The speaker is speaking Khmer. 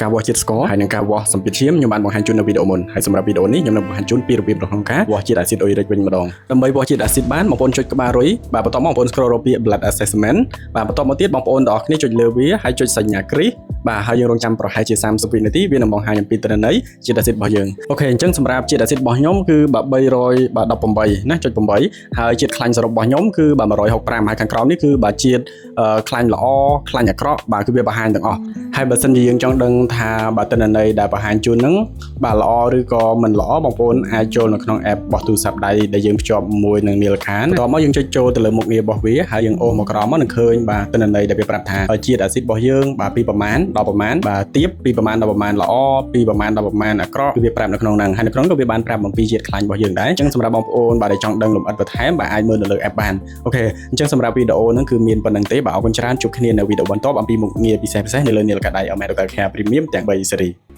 ការវាស់ជាតិស្ករហើយនិងការវាស់សម្ពាធឈាមខ្ញុំបានបង្ហាញជូននៅវីដេអូមុនហើយសម្រាប់វីដេអូនេះខ្ញុំនឹងបង្ហាញជូនពីរបៀបក្នុងការវាស់ជាតិអាស៊ីតអ៊ុយរិកវិញម្ដងដើម្បីវាស់ជាតិអាស៊ីតបានបងប្អូនចុចក្បាលរុយបាទបន្ទាប់មកបងប្អូន scroll រកពាក្យ blood assessment បាទបន្ទាប់មកទៀតបងប្អូនទាំងអស់គ្នាចុចលើវាហើយចុចសញ្ញាគ្រីសបាទហើយយើងរងចាំប្រហែលជា30វិនាទីវានឹងបង្ហាញអំពីទិន្នន័យជាតិអាស៊ីតរបស់យើងអូខេអញ្ចឹងសម្រាប់ជាតិអាស៊ីតរបស់ខ្ញុំគឺបាទ318ណាចុច8ហើយជាតិខ្លាញ់សរុបរបស់ខ្ញុំគឺបាទ165ហើយខាងក្រោមនេះគឺបាទជាតិខ្លាញ់ល្អខ្លាញ់អាក្រក់បាទគឺវាបង្ហាញទាំងអស់ហើយបើសិនជាយើងចង់ដឹងថាបាទទិន្នន័យដែលបង្ហាញជូនហ្នឹងបាទល្អឬក៏មិនល្អបងប្អូនអាចចូលនៅក្នុង app របស់ទូរស័ព្ទដៃដែលយើងភ្ជាប់មួយនឹងនាឡិកាបន្ទាប់មកយើងចុចចូលទៅលើមុខងាររបស់វាហើយយើងអូសមកក្រោមមកនឹងឃើញបាទទិន្នន័យដែលវាប្រាប់ថាជាតិអាស៊ីតរបស់យើងបាទពីប្រមាណដល់ប្រមាណបាទទាបពីប្រមាណដល់ប្រមាណល្អពីប្រមាណដល់ប្រមាណអាក្រក់គឺវាប្រាប់នៅក្នុងហ្នឹងហើយនៅក្នុងនោះវាបានប្រាប់អំពីជាតិខ្លាញ់របស់យើងដែរអញ្ចឹងសម្រាប់បងប្អូនបាទដែលចង់ដឹងលម្អិតបន្ថែមបាទអាចមើលនៅលើ app បានអូខេអញ្ចឹងសម្រាប់វីដេអូហ្នឹងគឺមានប៉ុណ្្នឹងទេបាទអរគុណច្រើនជួបគ្នានៅវីដេអូបន្ទាប់អំពីមុខងារពិសេសៗនៅលើនាឡិកាដៃ Medical Care Premium ទាំង3ស៊េរី